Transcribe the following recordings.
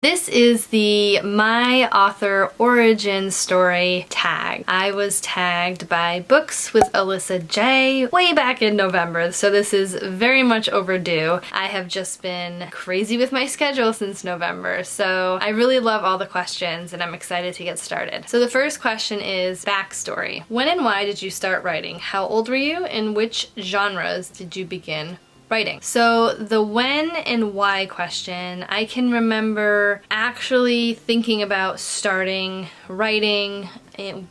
This is the My Author Origin Story tag. I was tagged by Books with Alyssa J way back in November, so this is very much overdue. I have just been crazy with my schedule since November, so I really love all the questions and I'm excited to get started. So the first question is backstory. When and why did you start writing? How old were you and which genres did you begin writing? So the when and why question, I can remember actually thinking about starting writing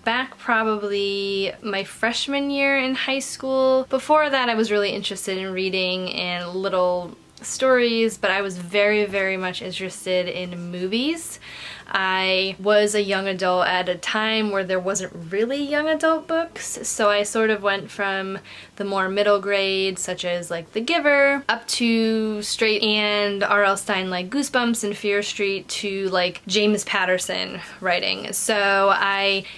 back probably my freshman year in high school. Before that I was really interested in reading and little stories, but I was very much interested in movies. I was a young adult at a time where there wasn't really young adult books, so I sort of went from the more middle grade, such as like The Giver, up to straight and R.L. Stine like Goosebumps and Fear Street, to like James Patterson writing. So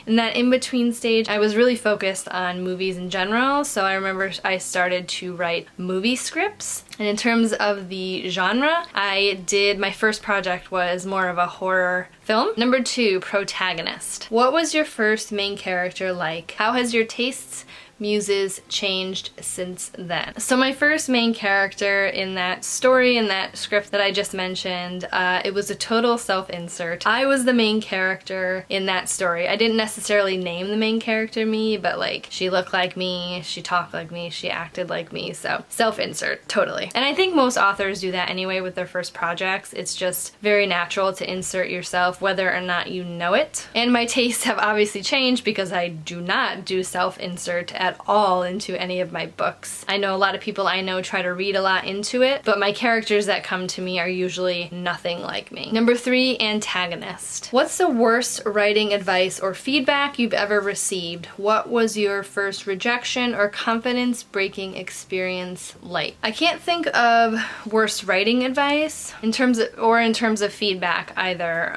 in that in-between stage, I was really focused on movies in general, so I remember I started to write movie scripts. And in terms of the genre, my first project was more of a horror film. Number 2, protagonist. What was your first main character like? How has your tastes, muses changed since then? So my first main character in that story, in that script that I just mentioned, it was a total self-insert. I was the main character in that story. I didn't necessarily name the main character me, but like she looked like me, she talked like me, she acted like me, so self-insert, totally. And I think most authors do that anyway with their first projects. It's just very natural to insert yourself whether or not you know it. And my tastes have obviously changed because I do not do self-insert at all into any of my books. I know a lot of people I know try to read a lot into it, but my characters that come to me are usually nothing like me. Number 3, antagonist. What's the worst writing advice or feedback you've ever received? What was your first rejection or confidence-breaking experience like? I can't think of worst writing advice in terms of feedback either,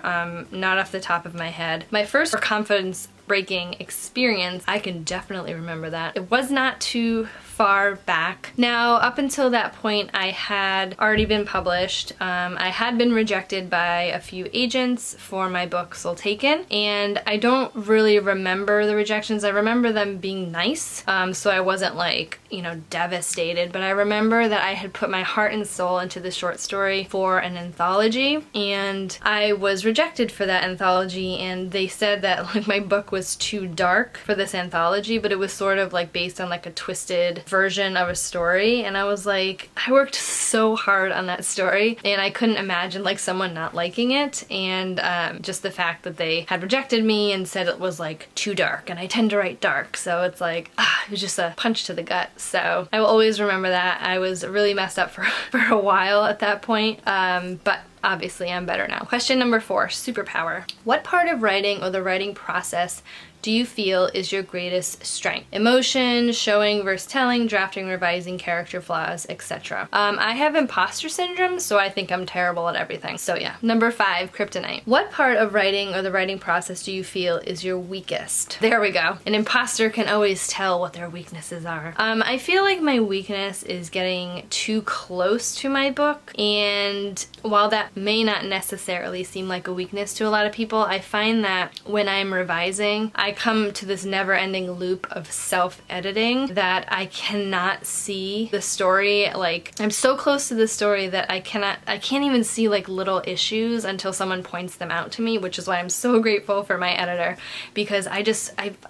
not off the top of my head. My first confidence-breaking experience, I can definitely remember that. It was not too far back. Now, up until that point, I had already been published. I had been rejected by a few agents for my book Soul Taken, and I don't really remember the rejections. I remember them being nice, so I wasn't like, devastated, but I remember that I had put my heart and soul into this short story for an anthology, and I was rejected for that anthology, and they said that like my book was too dark for this anthology, but it was sort of like based on like a twisted version of a story, and I was like, I worked so hard on that story and I couldn't imagine like someone not liking it, and just the fact that they had rejected me and said it was like too dark, and I tend to write dark, so it's like it was just a punch to the gut. So I will always remember that. I was really messed up for a while at that point, but obviously I'm better now. Question number 4, superpower. What part of writing or the writing process do you feel is your greatest strength? Emotion, showing versus telling, drafting, revising, character flaws, etc. I have imposter syndrome, so I think I'm terrible at everything. So yeah. Number 5, kryptonite. What part of writing or the writing process do you feel is your weakest? There we go. An imposter can always tell what their weaknesses are. I feel like my weakness is getting too close to my book, and while that may not necessarily seem like a weakness to a lot of people, I find that when I'm revising, I come to this never-ending loop of self-editing that I cannot see the story. Like, I'm so close to the story that I can't even see like little issues until someone points them out to me, which is why I'm so grateful for my editor, because I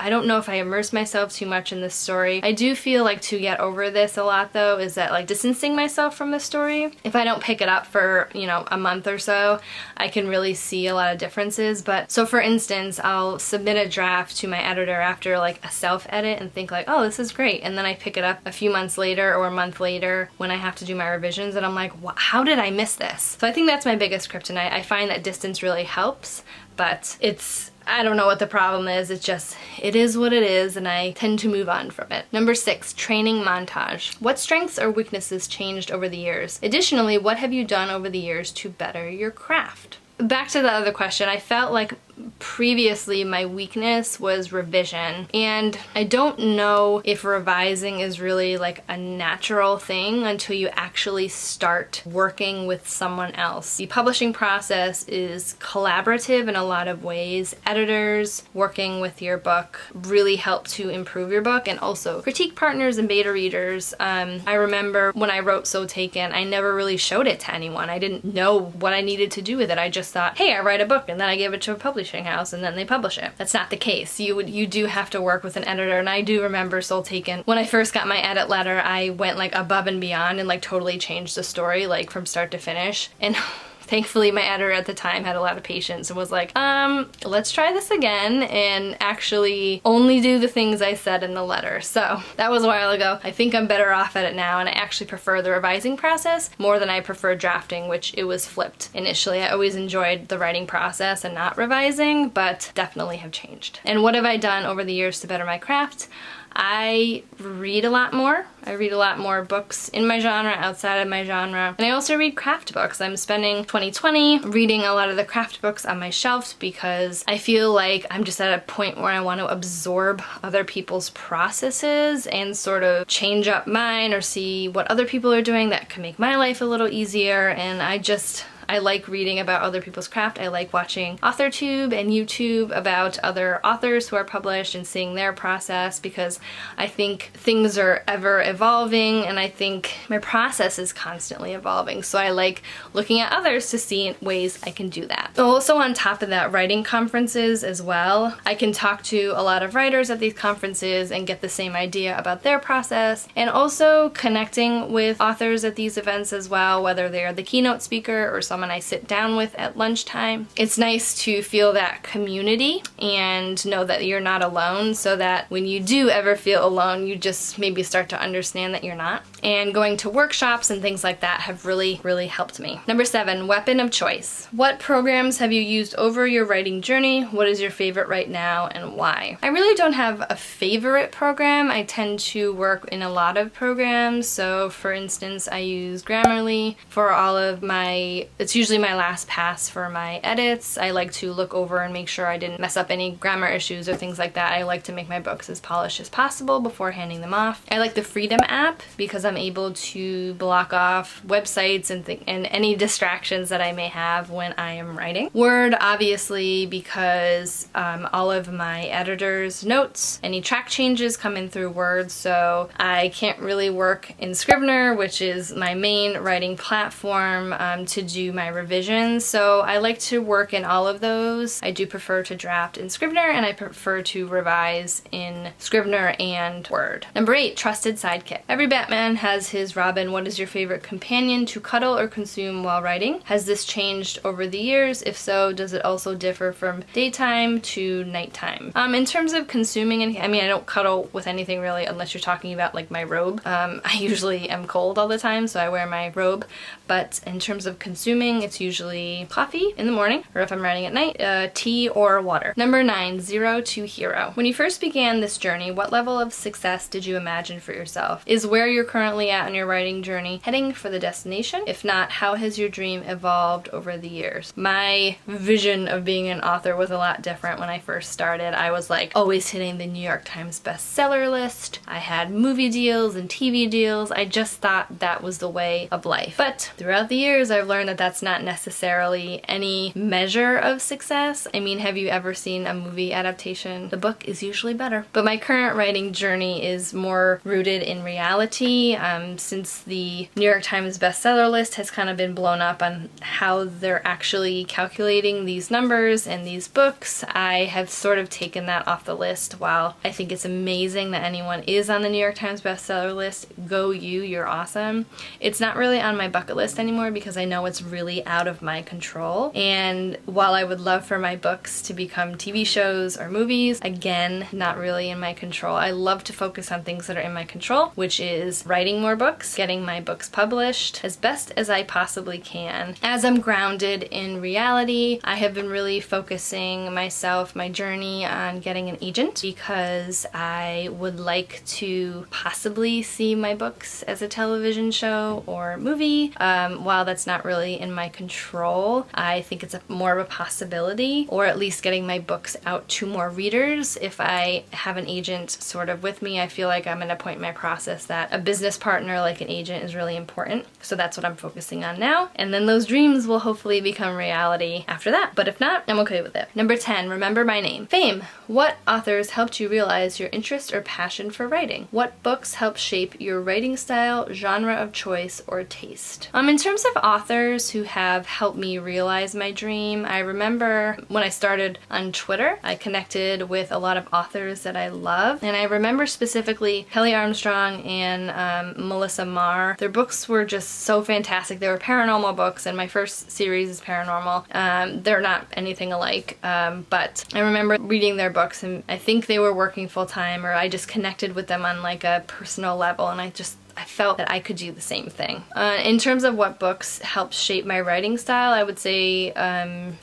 don't know if I immerse myself too much in this story. I do feel like to get over this a lot though is that like distancing myself from the story, if I don't pick it up for, a month or so, I can really see a lot of differences. But so for instance, I'll submit a draft to my editor after like a self-edit and think like, oh, this is great, and then I pick it up a few months later or a month later when I have to do my revisions, and I'm like, how did I miss this? So I think that's my biggest kryptonite. I find that distance really helps, but I don't know what the problem is. It is what it is, and I tend to move on from it. Number 6, training montage. What strengths or weaknesses changed over the years? Additionally, what have you done over the years to better your craft? Back to the other question, I felt like previously my weakness was revision, and I don't know if revising is really like a natural thing until you actually start working with someone else. The publishing process is collaborative in a lot of ways. Editors working with your book really help to improve your book, and also critique partners and beta readers. I remember when I wrote So Taken, I never really showed it to anyone. I didn't know what I needed to do with it. I just thought, hey, I write a book, and then I give it to a publishing house and then they publish it. That's not the case. You do have to work with an editor, and I do remember Soul Taken. When I first got my edit letter, I went like above and beyond and like totally changed the story like from start to finish. And thankfully my editor at the time had a lot of patience and was like, let's try this again and actually only do the things I said in the letter. So that was a while ago. I think I'm better off at it now, and I actually prefer the revising process more than I prefer drafting, which it was flipped initially. I always enjoyed the writing process and not revising, but definitely have changed. And what have I done over the years to better my craft? I read a lot more. I read a lot more books in my genre, outside of my genre, and I also read craft books. I'm spending 2020 reading a lot of the craft books on my shelf because I feel like I'm just at a point where I want to absorb other people's processes and sort of change up mine or see what other people are doing that can make my life a little easier. And I like reading about other people's craft. I like watching AuthorTube and YouTube about other authors who are published and seeing their process, because I think things are ever evolving and I think my process is constantly evolving. So I like looking at others to see ways I can do that. Also on top of that, writing conferences as well. I can talk to a lot of writers at these conferences and get the same idea about their process, and also connecting with authors at these events as well, whether they are the keynote speaker or someone I sit down with at lunchtime. It's nice to feel that community and know that you're not alone, so that when you do ever feel alone, you just maybe start to understand that you're not. And going to workshops and things like that have really, really helped me. Number 7, weapon of choice. What programs have you used over your writing journey? What is your favorite right now and why? I really don't have a favorite program. I tend to work in a lot of programs. So for instance, I use Grammarly for all of my, it's usually my last pass for my edits. I like to look over and make sure I didn't mess up any grammar issues or things like that. I like to make my books as polished as possible before handing them off. I like the Freedom app because I'm able to block off websites and any distractions that I may have when I am writing. Word, obviously, because all of my editor's notes, any track changes come in through Word, so I can't really work in Scrivener, which is my main writing platform, to do my revisions. So I like to work in all of those. I do prefer to draft in Scrivener, and I prefer to revise in Scrivener and Word. Number 8, trusted sidekick. Every Batman has his Robin. What is your favorite companion to cuddle or consume while writing? Has this changed over the years? If so, does it also differ from daytime to nighttime? In terms of consuming anything, I mean, I don't cuddle with anything really unless you're talking about like my robe. I usually am cold all the time, so I wear my robe. But in terms of consuming, it's usually coffee in the morning, or if I'm writing at night, tea or water. Number 9, 0 to hero. When you first began this journey, what level of success did you imagine for yourself? Is where you're currently at on your writing journey heading for the destination? If not, how has your dream evolved over the years? My vision of being an author was a lot different when I first started. I was like always hitting the New York Times bestseller list. I had movie deals and TV deals. I just thought that was the way of life. But throughout the years, I've learned that that's not necessarily any measure of success. I mean, have you ever seen a movie adaptation? The book is usually better. But my current writing journey is more rooted in reality. Since the New York Times bestseller list has kind of been blown up on how they're actually calculating these numbers and these books, I have sort of taken that off the list. While I think it's amazing that anyone is on the New York Times bestseller list, go you, you're awesome. It's not really on my bucket list anymore because I know it's really out of my control. And while I would love for my books to become TV shows or movies, again, not really in my control. I love to focus on things that are in my control, which is writing writing more books, getting my books published as best as I possibly can. As I'm grounded in reality, I have been really focusing my journey on getting an agent because I would like to possibly see my books as a television show or movie. While that's not really in my control, I think it's more of a possibility, or at least getting my books out to more readers. If I have an agent sort of with me, I feel like I'm at a point in my process that a business partner like an agent is really important. So that's what I'm focusing on now. And then those dreams will hopefully become reality after that. But if not, I'm okay with it. Number 10, remember my name. Fame. What authors helped you realize your interest or passion for writing? What books helped shape your writing style, genre of choice, or taste? In terms of authors who have helped me realize my dream, I remember when I started on Twitter, I connected with a lot of authors that I love. And I remember specifically Kelly Armstrong and Melissa Marr. Their books were just so fantastic. They were paranormal books, and my first series is paranormal. They're not anything alike, but I remember reading their books, and I think they were working full-time, or I just connected with them on like a personal level, and I felt that I could do the same thing. In terms of what books helped shape my writing style, I would say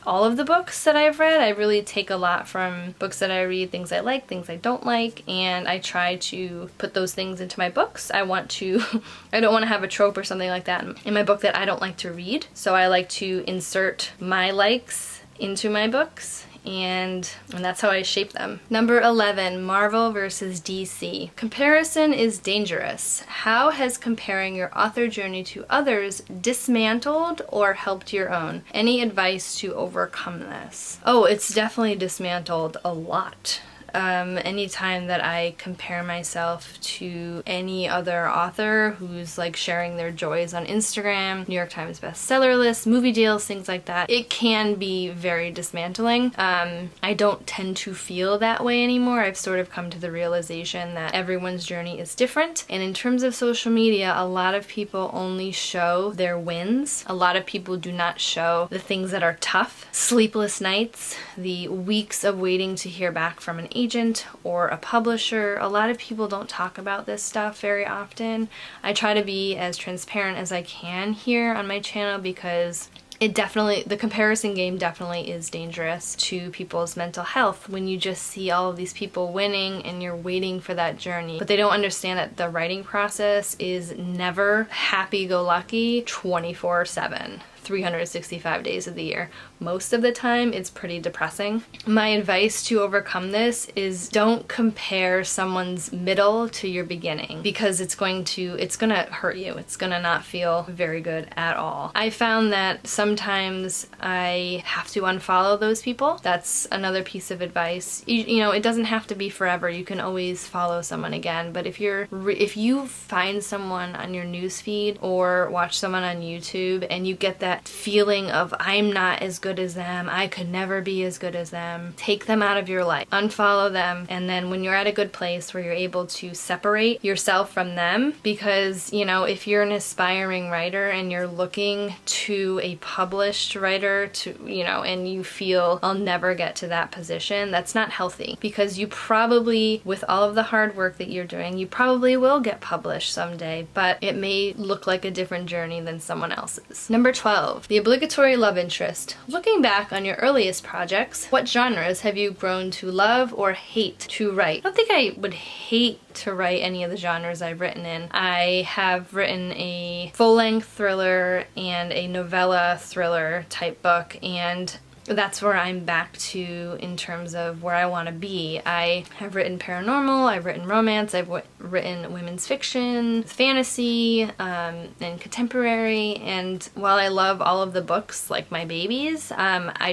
all of the books that I've read. I really take a lot from books that I read, things I like, things I don't like, and I try to put those things into my books. I don't want to have a trope or something like that in my book that I don't like to read, so I like to insert my likes into my books. And that's how I shape them. Number 11, Marvel versus DC. Comparison is dangerous. How has comparing your author journey to others dismantled or helped your own? Any advice to overcome this? Oh, it's definitely dismantled a lot. Anytime that I compare myself to any other author who's like sharing their joys on Instagram, New York Times bestseller lists, movie deals, things like that, it can be very dismantling. I don't tend to feel that way anymore. I've sort of come to the realization that everyone's journey is different. And in terms of social media, a lot of people only show their wins. A lot of people do not show the things that are tough. Sleepless nights, the weeks of waiting to hear back from an agent or a publisher. A lot of people don't talk about this stuff very often. I try to be as transparent as I can here on my channel because the comparison game definitely is dangerous to people's mental health when you just see all of these people winning and you're waiting for that journey. But they don't understand that the writing process is never happy-go-lucky 24/7. 365 days of the year. Most of the time, it's pretty depressing. My advice to overcome this is don't compare someone's middle to your beginning, because it's gonna hurt you. It's gonna not feel very good at all. I found that sometimes I have to unfollow those people. That's another piece of advice. You know, it doesn't have to be forever. You can always follow someone again, but if you find someone on your newsfeed or watch someone on YouTube and you get that feeling of I'm not as good as them, I could never be as good as them, take them out of your life, unfollow them, and then when you're at a good place where you're able to separate yourself from them, because you know, if you're an aspiring writer and you're looking to a published writer and you feel I'll never get to that position, that's not healthy, because you probably, with all of the hard work that you're doing, you probably will get published someday, but it may look like a different journey than someone else's. Number 12, the obligatory love interest. Looking back on your earliest projects, what genres have you grown to love or hate to write? I don't think I would hate to write any of the genres I've written in. I have written a full-length thriller and a novella thriller type book, and that's where I'm back to in terms of where I want to be. I have written paranormal, I've written romance, I've written women's fiction, fantasy, and contemporary, and while I love all of the books like my babies,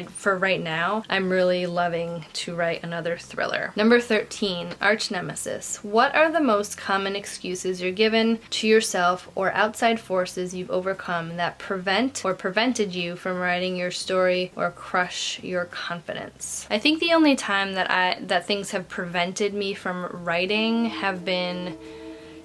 for right now, I'm really loving to write another thriller. Number 13, arch nemesis. What are the most common excuses you're given to yourself or outside forces you've overcome that prevented you from writing your story or crush your confidence? I think the only time that things have prevented me from writing have been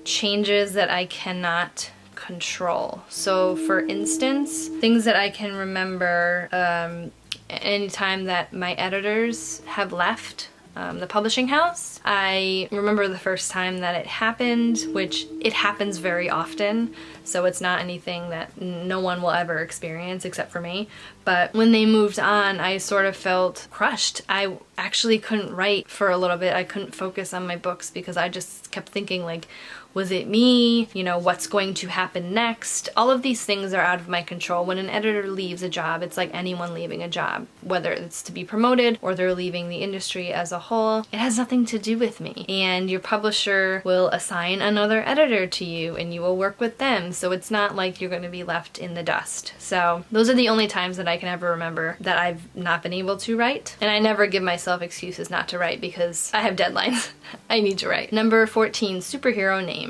changes that I cannot control. So for instance, things that I can remember, anytime that my editors have left the publishing house. I remember the first time that it happened, which it happens very often, so it's not anything that no one will ever experience except for me. But when they moved on, I sort of felt crushed. I actually couldn't write for a little bit. I couldn't focus on my books because I just kept thinking, like, was it me? You know, what's going to happen next? All of these things are out of my control. When an editor leaves a job, it's like anyone leaving a job, whether it's to be promoted or they're leaving the industry as a whole. It has nothing to do with me. And your publisher will assign another editor to you and you will work with them. So it's not like you're going to be left in the dust. So those are the only times that I can ever remember that I've not been able to write. And I never give myself excuses not to write because I have deadlines. I need to write. Number 14, superhero name.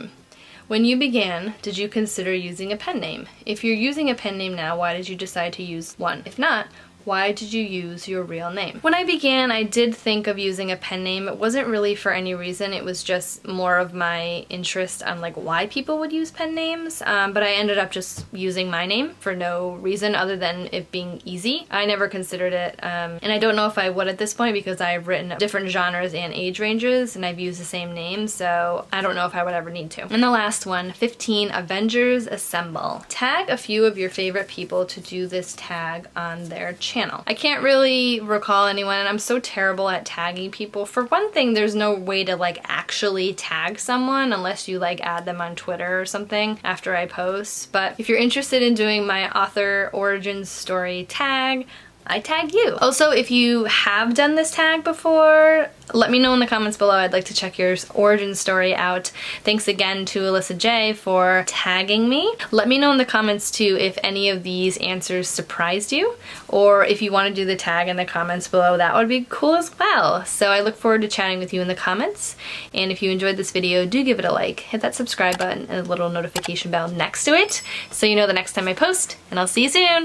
When you began, did you consider using a pen name? If you're using a pen name now, why did you decide to use one? If not, why did you use your real name? When I began, I did think of using a pen name. It wasn't really for any reason. It was just more of my interest on like why people would use pen names. But I ended up just using my name for no reason other than it being easy. I never considered it. And I don't know if I would at this point because I've written different genres and age ranges and I've used the same name. So I don't know if I would ever need to. And the last one, 15, Avengers Assemble. Tag a few of your favorite people to do this tag on their channel. I can't really recall anyone, and I'm so terrible at tagging people. For one thing, there's no way to like actually tag someone unless you like add them on Twitter or something after I post. But if you're interested in doing my author origin story tag, I tag you. Also, if you have done this tag before, let me know in the comments below. I'd like to check your origin story out. Thanks again to Alyssa J for tagging me. Let me know in the comments too if any of these answers surprised you, or if you want to do the tag in the comments below, that would be cool as well. So I look forward to chatting with you in the comments, and if you enjoyed this video, do give it a like, hit that subscribe button and a little notification bell next to it so you know the next time I post, and I'll see you soon!